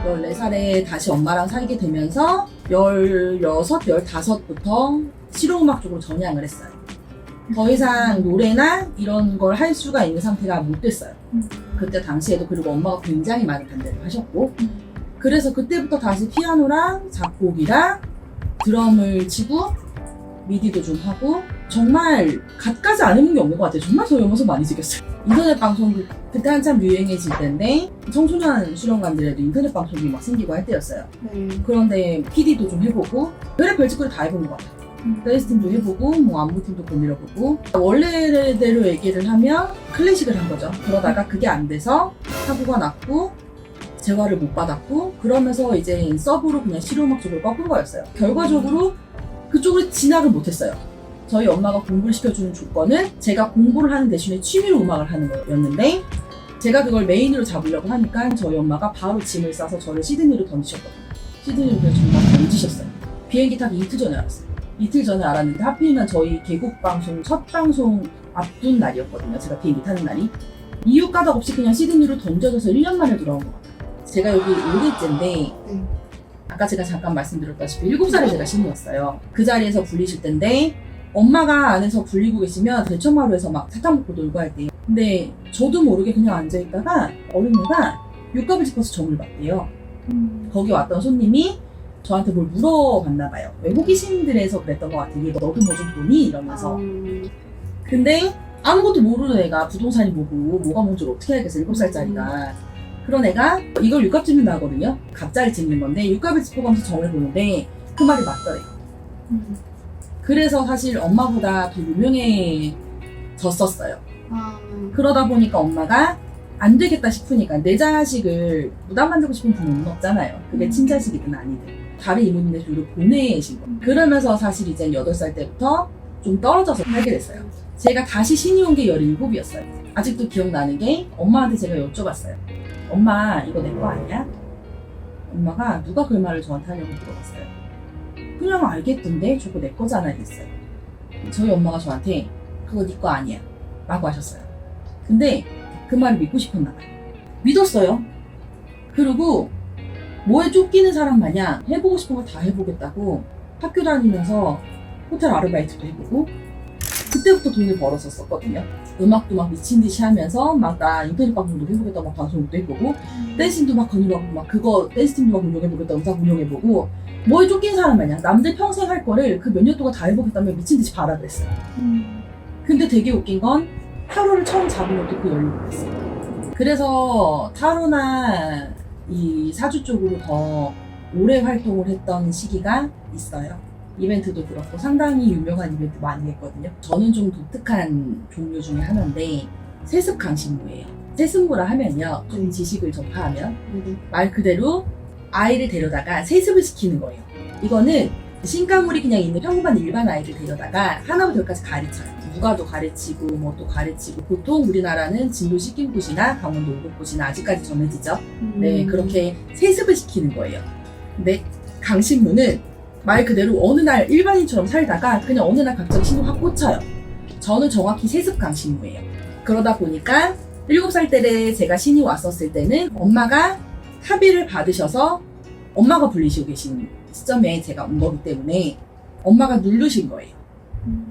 14살에 다시 엄마랑 살게 되면서 16, 15부터 실용음악 쪽으로 전향을 했어요. 더 이상 노래나 이런 걸 할 수가 있는 상태가 못 됐어요. 그때 당시에도. 그리고 엄마가 굉장히 많이 반대를 하셨고, 그래서 그때부터 다시 피아노랑 작곡이랑 드럼을 치고 미디도 좀 하고, 정말 갖가지 안 해본 게 없는 것 같아요. 정말 저희 엄마 손 많이 즐겼어요. 인터넷 방송 그때 한참 유행해질 때인데 청소년 수련관들에도 인터넷 방송이 막 생기고 할 때였어요. 그런데 PD도 좀 해보고 별의 별짓거리 다 해본 것 같아요. 댄스팀도 해보고 뭐 안무팀도 건드려보고, 원래대로 얘기를 하면 클래식을 한 거죠. 그러다가 그게 안 돼서 사고가 났고 재활을 못 받았고, 그러면서 이제 서브로 그냥 실용음악 쪽으로 꺾은 거였어요. 결과적으로 그쪽으로 진학을 못했어요. 저희 엄마가 공부를 시켜주는 조건은 제가 공부를 하는 대신에 취미로 음악을 하는 거였는데, 제가 그걸 메인으로 잡으려고 하니까 저희 엄마가 바로 짐을 싸서 저를 시드니로 던지셨거든요. 시드니로 그냥 정말 던지셨어요. 비행기 타기 이틀 전에 알았어요. 이틀 전에 알았는데 하필이면 저희 개국 방송 첫 방송 앞둔 날이었거든요. 제가 비행기 타는 날이. 이유 까닭 없이 그냥 시드니로 던져져서 1년 만에 돌아온 것 같아요. 제가 여기 5대째인데 아까 제가 잠깐 말씀드렸다시피 7살에 제가 신이 왔어요. 그 자리에서 불리실 텐데 엄마가 안에서 불리고 계시면 대청마루에서 막 사탕 먹고 놀고 할 때, 근데 저도 모르게 그냥 앉아있다가 어린애가 육갑을 짚어서 점을 봤대요. 거기 왔던 손님이 저한테 뭘 물어봤나 봐요. 외국이신들에서 그랬던 것 같아요. 너도 뭐 좀 보니? 이러면서. 근데 아무것도 모르는 애가 부동산이 뭐고 뭐가 뭔지 어떻게 알겠어, 7살짜리가. 그런 애가 이걸 육갑 짚는다 하거든요. 갑자기 짚는 건데 육갑을 짚어가면서 점을 보는데 그 말이 맞더래요. 그래서 사실 엄마보다 더 유명해졌었어요. 그러다 보니까 엄마가 안 되겠다 싶으니까, 내 자식을 무당 만들고 싶은 부모는 없잖아요. 그게 친자식이든 아니든. 다른 이모님네 둘을 보내신 거예요. 그러면서 사실 이제 8살 때부터 좀 떨어져서 살게 됐어요. 제가 다시 신이 온 게 17이었어요. 아직도 기억나는 게 엄마한테 제가 여쭤봤어요. 엄마, 이거 내 거 아니야? 엄마가 누가 그 말을 저한테 하냐고 물어봤어요. 그냥 알겠던데? 저거 내 거잖아 이랬어요. 저희 엄마가 저한테 그거 네 거 아니야 라고 하셨어요. 근데 그 말을 믿고 싶었나 봐요. 믿었어요. 그리고 뭐에 쫓기는 사람 마냥 해보고 싶은 거 다 해보겠다고 학교 다니면서 호텔 아르바이트도 해보고, 그때부터 돈을 벌었었거든요. 음악도 막 미친 듯이 하면서 막 나 인터넷 방송도 해보겠다고 막 방송도 해보고, 댄싱도 막 건드려고 막 그거 댄스팀도 막 운영해보겠다, 음악 운영해보고, 뭐에 쫓긴 사람 마냥 남들 평생 할 거를 그 몇 년 동안 다 해보겠다며 미친 듯이 바라 그랬어요. 근데 되게 웃긴 건 타로를 처음 잡은 것도 그 연륜이었어요. 그래서 타로나 이 사주 쪽으로 더 오래 활동을 했던 시기가 있어요. 이벤트도 그렇고 상당히 유명한 이벤트 많이 했거든요. 저는 좀 독특한 종류 중에 하나인데 세습 강신무예요. 세습무라 하면요, 좀 지식을 접하면 말 그대로 아이를 데려다가 세습을 시키는 거예요. 이거는 신가물이 그냥 있는 평범한 일반 아이를 데려다가 하나부터 열까지 가르쳐요. 무가도 가르치고 뭐 또 가르치고, 보통 우리나라는 진도 식김굿이나 강원도 오곡굿이나 아직까지 전해지죠. 네, 그렇게 세습을 시키는 거예요. 근데 강신무는 말 그대로 어느 날 일반인처럼 살다가 그냥 어느 날 갑자기 신이 확 꽂혀요. 저는 정확히 세습 강신무예요. 그러다 보니까 7살 때 제가 신이 왔었을 때는 엄마가 합의를 받으셔서 엄마가 불리시고 계신 시점에 제가 온 거기 때문에 엄마가 누르신 거예요.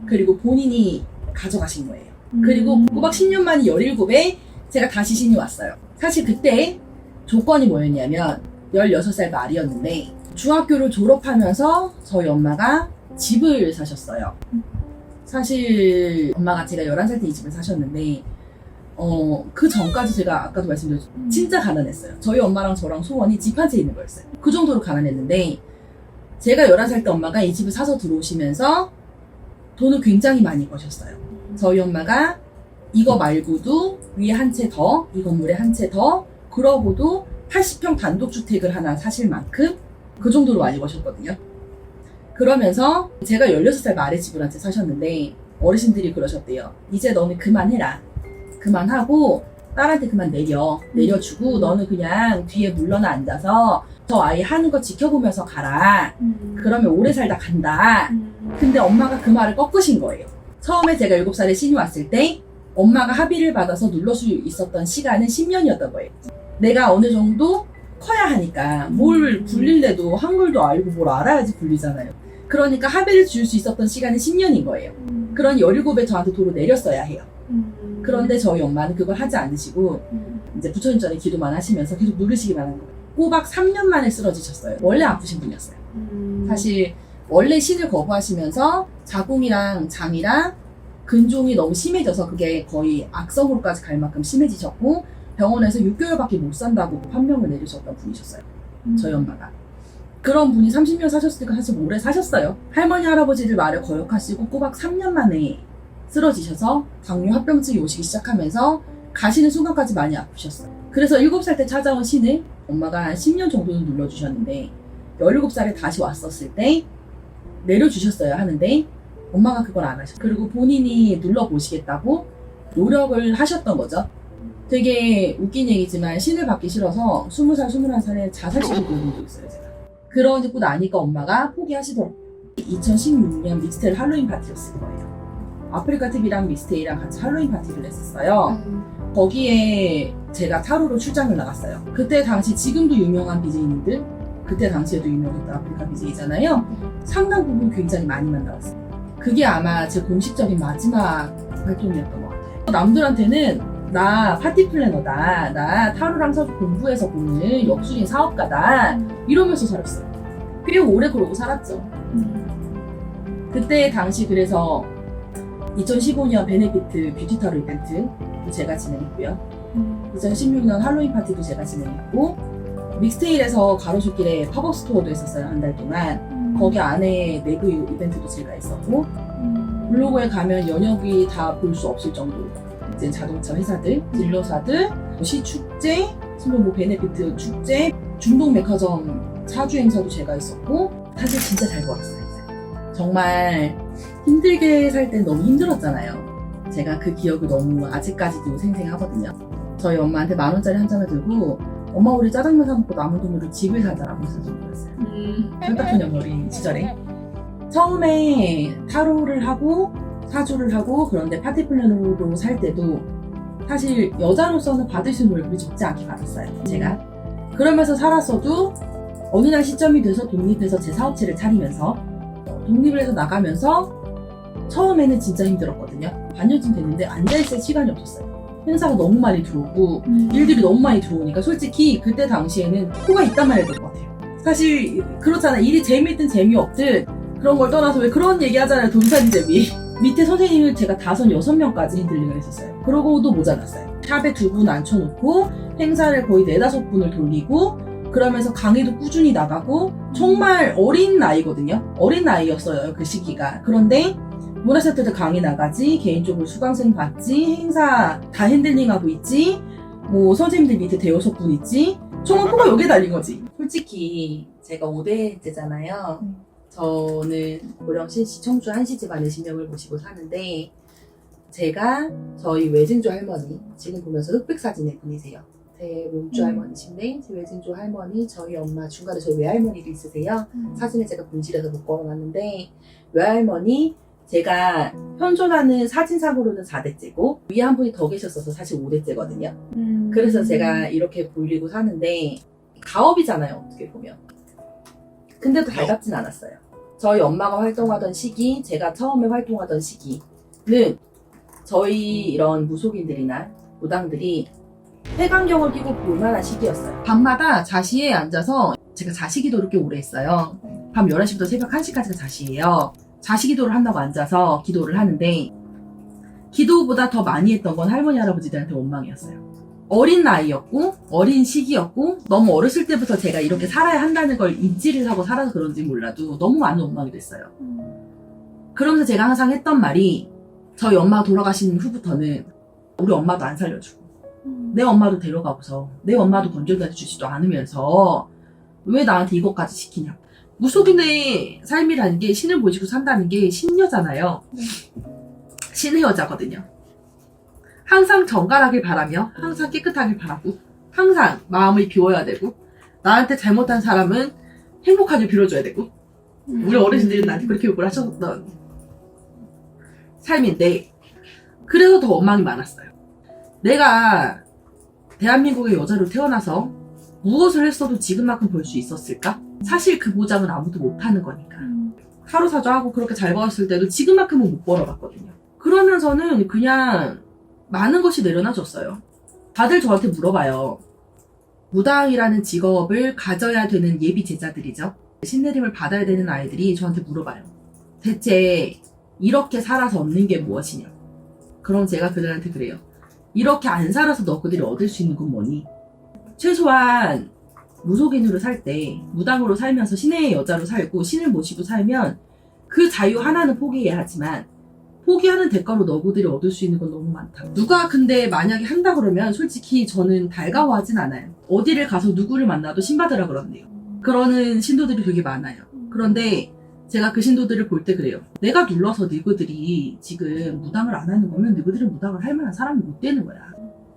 그리고 본인이 가져가신 거예요. 그리고 꼬박 10년 만에 17에 제가 다시 신이 왔어요. 사실 그때 조건이 뭐였냐면 16살 말이었는데 중학교를 졸업하면서 저희 엄마가 집을 사셨어요. 사실 엄마가 제가 11살 때 이 집을 사셨는데 그 전까지 제가 아까도 말씀드렸지만 진짜 가난했어요. 저희 엄마랑 저랑 소원이 집 한 채 있는 거였어요. 그 정도로 가난했는데 제가 11살 때 엄마가 이 집을 사서 들어오시면서 돈을 굉장히 많이 버셨어요. 저희 엄마가 이거 말고도 위에 한 채 더, 이 건물에 한 채 더, 그러고도 80평 단독주택을 하나 사실 만큼 그 정도로 많이 버셨거든요. 그러면서 제가 16살 말에 집을 한 채 사셨는데 어르신들이 그러셨대요. 이제 너는 그만해라. 그만하고 딸한테 그만 내려주고 너는 그냥 뒤에 물러나 앉아서 저 아이 하는 거 지켜보면서 가라. 그러면 오래 살다 간다. 근데 엄마가 그 말을 꺾으신 거예요. 처음에 제가 7살에 신이 왔을 때 엄마가 합의를 받아서 눌러 수 있었던 시간은 10년이었던 거예요. 내가 어느 정도 커야 하니까 뭘 불릴래도 한글도 알고 뭘 알아야지 불리잖아요. 그러니까 합의를 줄 수 있었던 시간이 10년인 거예요. 그런 17에 저한테 도로 내렸어야 해요. 그런데 저희 엄마는 그걸 하지 않으시고 이제 부처님 전에 기도만 하시면서 계속 누르시기만 한 거예요. 꼬박 3년 만에 쓰러지셨어요. 원래 아프신 분이었어요. 사실 원래 신을 거부하시면서 자궁이랑 장이랑 근종이 너무 심해져서 그게 거의 악성으로까지 갈 만큼 심해지셨고 병원에서 6개월밖에 못 산다고 판명을 내리셨던 분이셨어요. 저희 엄마가. 그런 분이 30년 사셨으니까 사실 오래 사셨어요. 할머니 할아버지들 말을 거역하시고 꼬박 3년 만에 쓰러지셔서 당뇨 합병증이 오시기 시작하면서 가시는 순간까지 많이 아프셨어요. 그래서 7살 때 찾아온 신을 엄마가 한 10년 정도는 눌러주셨는데 17살에 다시 왔었을 때 내려주셨어야 하는데 엄마가 그걸 안 하셨어요. 그리고 본인이 눌러보시겠다고 노력을 하셨던 거죠. 되게 웃긴 얘기지만 신을 받기 싫어서 20살, 21살에 자살시도를 본 적도 있어요, 제가. 그러고 나니까 엄마가 포기하시더라고요. 2016년 믹스테일 할로윈 파티였을 거예요. 아프리카 TV랑 믹스테일이랑 같이 할로윈 파티를 했었어요. 거기에 제가 타로로 출장을 나갔어요. 그때 당시 지금도 유명한 BJ님들, 그때 당시에도 유명했던 아프리카 BJ잖아요. 상당 부분 굉장히 많이 만나봤어요. 그게 아마 제 공식적인 마지막 활동이었던 것 같아요. 남들한테는 나 파티 플래너다, 나 타로랑 서로 공부해서 보는 역술인 사업가다 이러면서 살았어요. 꽤 오래 그러고 살았죠. 그때 당시 그래서 2015년 베네피트 뷰티 타로 이벤트 제가 진행했고요. 2016년 할로윈 파티도 제가 진행했고 믹스테일에서 가로수길에 팝업 스토어도 했었어요. 한 달 동안. 거기 안에 내부 이벤트도 제가 했었고 블로그에 가면 연역이 다 볼 수 없을 정도로 이제 자동차 회사들, 딜러사들, 시축제, 뭐 베네피트 축제, 중동 백화점 사주 행사도 제가 했었고 사실 진짜 잘 벌었어요. 정말 힘들게 살 땐 너무 힘들었잖아요. 제가 그 기억이 너무 아직까지도 생생하거든요. 저희 엄마한테 10,000원짜리 한 장을 들고 엄마 우리 짜장면 사 먹고 남은 돈으로 집을 사자라고 했을 정도였어요. 혈딱소년 어린 시절에. 처음에 타로를 하고 사주를 하고 그런데 파티 플래너로 살 때도 사실 여자로서는 받을 수 있는 월급이 적지 않게 받았어요. 제가. 그러면서 살았어도 어느 날 시점이 돼서 독립해서 제 사업체를 차리면서 독립을 해서 나가면서 처음에는 진짜 힘들었거든요. 반년쯤 됐는데 앉아있을 시간이 없었어요. 행사가 너무 많이 들어오고 일들이 너무 많이 들어오니까 솔직히 그때 당시에는 코가 있단 말이야 될 것 같아요. 사실 그렇잖아. 일이 재미있든 재미없든 그런 걸 떠나서 왜 그런 얘기 하잖아요. 돈살이 재미. 밑에 선생님을 제가 5, 6명까지 핸들링을 했었어요. 그러고도 모자랐어요. 샵에 2분 앉혀놓고 행사를 거의 4, 5분을 돌리고 그러면서 강의도 꾸준히 나가고 정말 어린 나이거든요. 어린 나이였어요. 그 시기가. 그런데 문화센터도 강의 나가지, 개인적으로 수강생 받지, 행사 다 핸들링하고 있지, 뭐 선생님들 밑에 대여섯 분 있지, 정말 코가 여기에 달린 거지. 솔직히 제가 5대째잖아요. 저는 고령시 청주 한시 집안의 신명을 모시고 사는데 제가 저희 외증조 할머니, 지금 보면서 흑백 사진의 분이세요. 제 몸주 할머니신데 제 외증조 할머니, 저희 엄마, 중간에 저희 외할머니도 있으세요. 사진을 제가 분실해서 못 걸어놨는데 외할머니 제가 현존하는 사진상으로는 4대째고 위에 한 분이 더 계셨어서 사실 5대째거든요. 그래서 제가 이렇게 불리고 사는데 가업이잖아요, 어떻게 보면. 근데도 달갑진 않았어요. 저희 엄마가 활동하던 시기, 제가 처음에 활동하던 시기는 저희 이런 무속인들이나 무당들이 해광경을 끼고 볼만한 시기였어요. 밤마다 자시에 앉아서 제가 자시기도를 꽤 오래 했어요. 밤 11시부터 새벽 1시까지가 자시예요. 자시기도를 한다고 앉아서 기도를 하는데 기도보다 더 많이 했던 건 할머니 할아버지들한테 원망이었어요. 어린 나이였고 어린 시기였고 너무 어렸을 때부터 제가 이렇게 살아야 한다는 걸 인지를 하고 살아서 그런지 몰라도 너무 많은 원망이 됐어요. 그러면서 제가 항상 했던 말이 저희 엄마가 돌아가신 후부터는 우리 엄마도 안 살려주고 내 엄마도 데려가고서 내 엄마도 건져다 주지도 않으면서 왜 나한테 이것까지 시키냐고. 무속인의 삶이라는 게 신을 모시고 산다는 게 신여잖아요. 신의 여자거든요. 항상 정갈하길 바라며 항상 깨끗하길 바라고 항상 마음을 비워야 되고 나한테 잘못한 사람은 행복하게 빌어줘야 되고 우리 어르신들이 나한테 그렇게 욕을 하셨던 삶인데 그래서 더 원망이 많았어요. 내가 대한민국의 여자로 태어나서 무엇을 했어도 지금만큼 벌 수 있었을까? 사실 그 보장은 아무도 못하는 거니까. 하루 사주하고 그렇게 잘 벌었을 때도 지금만큼은 못 벌어봤거든요. 그러면서는 그냥 많은 것이 내려놔졌어요. 다들 저한테 물어봐요. 무당이라는 직업을 가져야 되는 예비 제자들이죠. 신내림을 받아야 되는 아이들이 저한테 물어봐요. 대체 이렇게 살아서 얻는 게 무엇이냐? 그럼 제가 그들한테 그래요. 이렇게 안 살아서 너희들이 얻을 수 있는 건 뭐니? 최소한 무속인으로 살 때 무당으로 살면서 신의 여자로 살고 신을 모시고 살면 그 자유 하나는 포기해야 하지만 포기하는 대가로 너희들이 얻을 수 있는 건 너무 많다. 누가 근데 만약에 한다 그러면 솔직히 저는 달가워하진 않아요. 어디를 가서 누구를 만나도 신받으라 그런대요. 그러는 신도들이 되게 많아요. 그런데 제가 그 신도들을 볼 때 그래요. 내가 눌러서 너희들이 지금 무당을 안 하는 거면 너희들은 무당을 할 만한 사람이 못 되는 거야.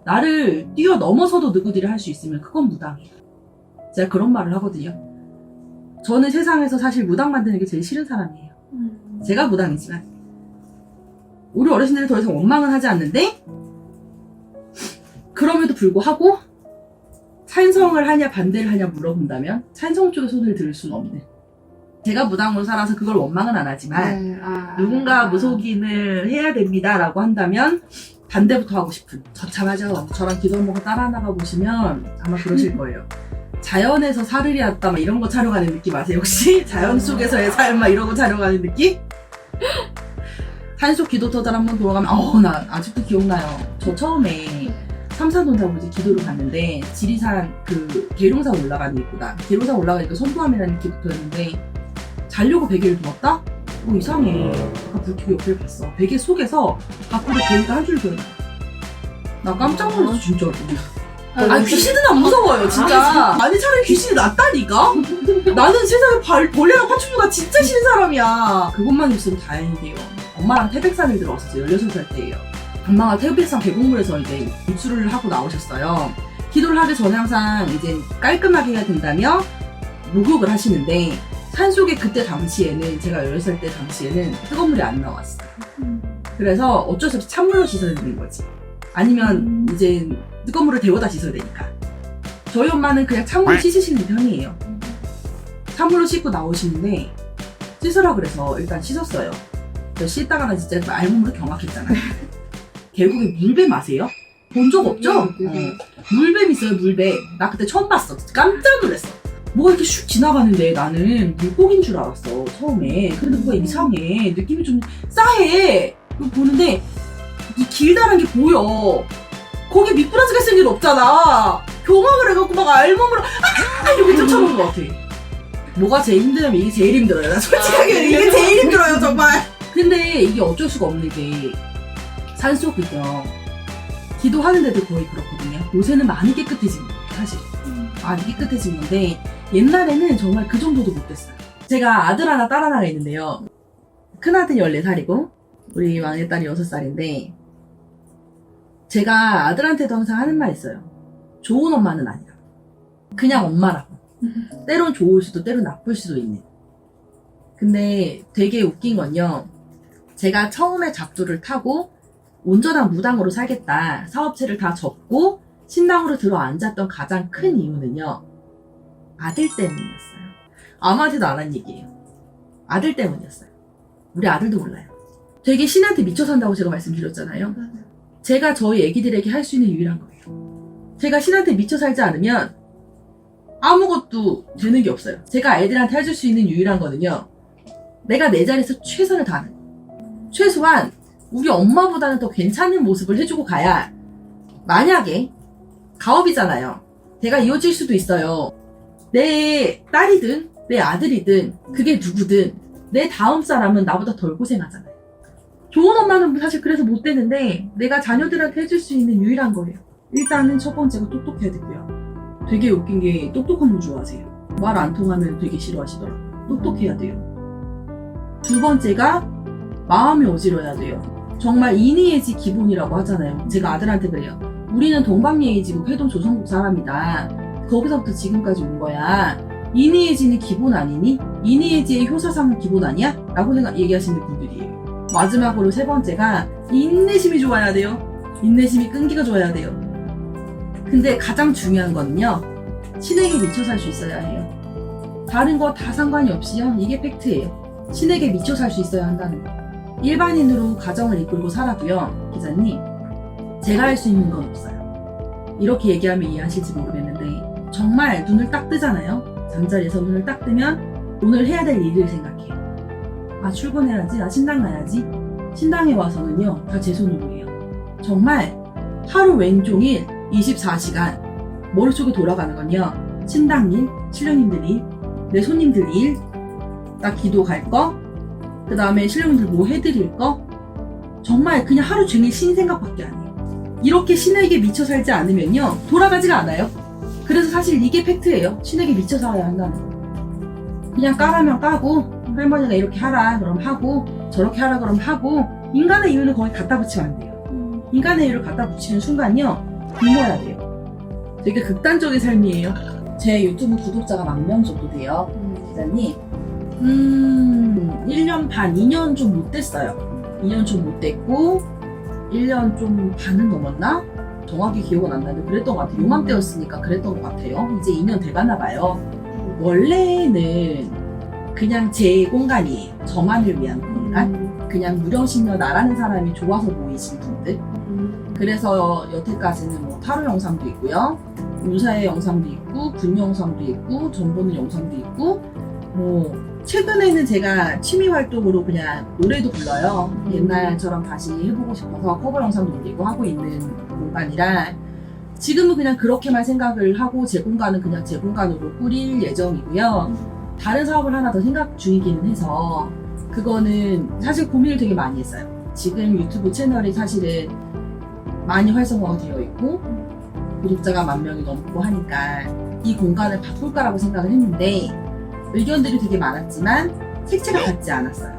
나를 뛰어넘어서도 너희들이 할 수 있으면 그건 무당이야. 제가 그런 말을 하거든요. 저는 세상에서 사실 무당 만드는 게 제일 싫은 사람이에요. 제가 무당이지만 우리 어르신들이 더 이상 원망은 하지 않는데 그럼에도 불구하고 찬성을 하냐 반대를 하냐 물어본다면 찬성 쪽에 손을 들 수는 없는, 제가 무당으로 살아서 그걸 원망은 안 하지만 누군가 무속인을 해야 됩니다 라고 한다면 반대부터 하고 싶은, 저참하죠. 저랑 기도 한번 따라 나가 보시면 아마 그러실 거예요. 자연에서 사르리 왔다 막 이런 거 촬영하는 느낌 아세요 혹시? 자연 속에서의 삶 막 이런 거 촬영하는 느낌? 산속 기도터들 한번 돌아가면 나 아직도 기억나요. 저 처음에 삼산동사무지 기도를 갔는데 지리산 그 계룡산 올라가는 입구다. 계룡산 올라가니까 선도함이라는 길부터였는데 자려고 베개를 누웠다? 이상해. 아까 불빛 옆을 봤어. 베개 속에서 밖으로 개가 한 줄 들어요. 나 깜짝 놀랐어 진짜로. 아니 귀신은 안 무서워요 진짜. 아니 차라리 귀신이 낫다니까? 나는 세상에 벌레랑 파충류가 진짜 싫은 사람이야. 그것만 있으면 다행이에요. 엄마랑 태백산을 들어왔었어요. 16살 때예요. 엄마가 태백산 계곡물에서 이제 입수를 하고 나오셨어요. 기도를 하기 전에 항상 이제 깔끔하게 해야 된다며 목욕을 하시는데 산속에 그때 당시에는 제가 16살 때 당시에는 뜨거운 물이 안 나왔어요. 그래서 어쩔 수 없이 찬물로 씻어야 되는 거지. 아니면 이제 뜨거운 물을 데워다 씻어야 되니까. 저희 엄마는 그냥 찬물로 씻으시는 편이에요. 찬물로 씻고 나오시는데 씻으라 그래서 일단 씻었어요. 씻다가는 진짜 알몸으로 경악했잖아요. 계곡에 물뱀 아세요? 본 적 없죠? 물뱀 있어요, 물뱀. 나 그때 처음 봤어. 깜짝 놀랐어. 뭐가 이렇게 슉 지나가는데 나는 물고기인 줄 알았어, 처음에. 근데 뭐가 이상해. 느낌이 좀 싸해. 그거 보는데 이 길다란 게 보여. 거기 미꾸라지가 있을 일 없잖아. 경악을 해갖고 막 알몸으로 이렇게 쫓아오는 것 같아. 뭐가 제일 힘드냐면 이게 제일 힘들어요. 나 솔직하게 이게 제일 힘들어요, 정말. 근데 이게 어쩔 수가 없는 게 산속이죠. 기도하는 데도 거의 그렇거든요. 요새는 많이 깨끗해진 거예요, 사실. 많이 깨끗해진 건데 옛날에는 정말 그 정도도 못됐어요. 제가 아들 하나 딸 하나가 있는데요. 큰아들이 14살이고 우리 막내딸이 6살인데 제가 아들한테도 항상 하는 말 있어요. 좋은 엄마는 아니라 그냥 엄마라고. 때론 좋을 수도 때론 나쁠 수도 있는. 근데 되게 웃긴 건요. 제가 처음에 잡조를 타고 온전한 무당으로 살겠다. 사업체를 다 접고 신당으로 들어 앉았던 가장 큰 이유는요. 아들 때문이었어요. 아무한테도 안 한 얘기예요. 아들 때문이었어요. 우리 아들도 몰라요. 되게 신한테 미쳐 산다고 제가 말씀드렸잖아요. 제가 저희 애기들에게 할 수 있는 유일한 거예요. 제가 신한테 미쳐 살지 않으면 아무것도 되는 게 없어요. 제가 애들한테 해줄 수 있는 유일한 거는요. 내가 내 자리에서 최선을 다하는 거예요. 최소한 우리 엄마보다는 더 괜찮은 모습을 해주고 가야 만약에 가업이잖아요. 제가 이어질 수도 있어요. 내 딸이든 내 아들이든 그게 누구든 내 다음 사람은 나보다 덜 고생하잖아요. 좋은 엄마는 사실 그래서 못 되는데 내가 자녀들한테 해줄 수 있는 유일한 거예요. 일단은 첫 번째가 똑똑해야 되고요. 되게 웃긴 게 똑똑한 분 좋아하세요. 말 안 통하면 되게 싫어하시더라고요. 똑똑해야 돼요. 두 번째가 마음이 어지러야 돼요. 정말 인의예지 기본이라고 하잖아요. 제가 아들한테 그래요. 우리는 동방예의지국 회동 조선국 사람이다. 거기서부터 지금까지 온 거야. 인의예지는 기본 아니니? 인의예지의 효사상은 기본 아니야? 라고 얘기하시는 분들이에요. 마지막으로 세 번째가 인내심이 좋아야 돼요. 인내심이 끈기가 좋아야 돼요. 근데 가장 중요한 거는요. 신에게 미쳐 살 수 있어야 해요. 다른 거 다 상관이 없이요. 이게 팩트예요. 신에게 미쳐 살 수 있어야 한다는 거. 일반인으로 가정을 이끌고 살아도요, 기자님, 제가 할 수 있는 건 없어요. 이렇게 얘기하면 이해하실지 모르겠는데, 정말 눈을 딱 뜨잖아요? 잠자리에서 눈을 딱 뜨면 오늘 해야 될 일을 생각해요. 아, 출근해야지, 아, 신당 가야지. 신당에 와서는요, 다 제 손으로 해요. 정말 하루 왼종일 24시간 머릿속에 돌아가는 건요, 신당 일, 신령님들 일, 내 손님들 일, 나 기도 갈 거, 그 다음에 신령님들 뭐 해드릴 거, 정말 그냥 하루 종일 신 생각밖에 안 해요. 이렇게 신에게 미쳐 살지 않으면요, 돌아가지가 않아요. 그래서 사실 이게 팩트예요. 신에게 미쳐 살아야 한다는 거. 그냥 까라면 까고, 할머니가 이렇게 하라 그럼 하고, 저렇게 하라 그럼 하고, 인간의 이유는 거기 갖다 붙이면 안 돼요. 인간의 이유를 갖다 붙이는 순간요, 굶어야 돼요. 되게 극단적인 삶이에요. 제 유튜브 구독자가 10,000명 정도 돼요. 기자님, 1년 반, 2년 좀 못 됐어요. 2년 좀 못 됐고, 1년 좀 반은 넘었나? 정확히 기억은 안 나는데 그랬던 것 같아요. 요맘때였으니까 그랬던 것 같아요. 이제 2년 돼가나 봐요. 원래는 그냥 제 공간이에요. 저만을 위한 공간. 그냥 무령신녀 나라는 사람이 좋아서 모이신 분들. 그래서 여태까지는 뭐 타로 영상도 있고요. 운사의 영상도 있고, 군 영상도 있고, 전 보는 영상도 있고, 뭐 최근에는 제가 취미 활동으로 그냥 노래도 불러요. 옛날처럼 다시 해보고 싶어서 커버 영상도 올리고 하고 있는 공간이라 지금은 그냥 그렇게만 생각을 하고 제 공간은 그냥 제 공간으로 꾸릴 예정이고요. 다른 사업을 하나 더 생각 중이기는 해서 그거는 사실 고민을 되게 많이 했어요. 지금 유튜브 채널이 사실은 많이 활성화가 되어 있고 구독자가 10,000명이 넘고 하니까 이 공간을 바꿀까라고 생각을 했는데 의견들이 되게 많았지만 색채가 같지 않았어요.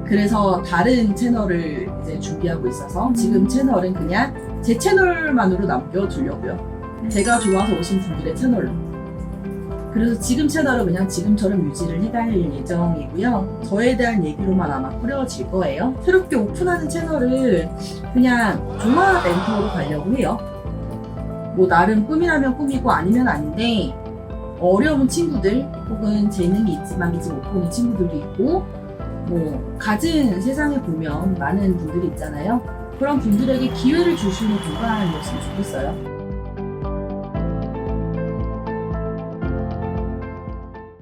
그래서 다른 채널을 이제 준비하고 있어서 지금 채널은 그냥 제 채널만으로 남겨두려고요. 제가 좋아서 오신 분들의 채널로. 그래서 지금 채널은 그냥 지금처럼 유지를 해갈 예정이고요. 저에 대한 얘기로만 아마 꾸려질 거예요. 새롭게 오픈하는 채널을 그냥 종합 엔터로 가려고 해요. 뭐 나름 꿈이라면 꿈이고 아니면 아닌데 어려운 친구들 혹은 재능이 있지만 믿지 못 보는 친구들도 있고 뭐 갖은 세상에 보면 많은 분들이 있잖아요. 그런 분들에게 기회를 줄 수 있는 공간이었으면 좋겠어요.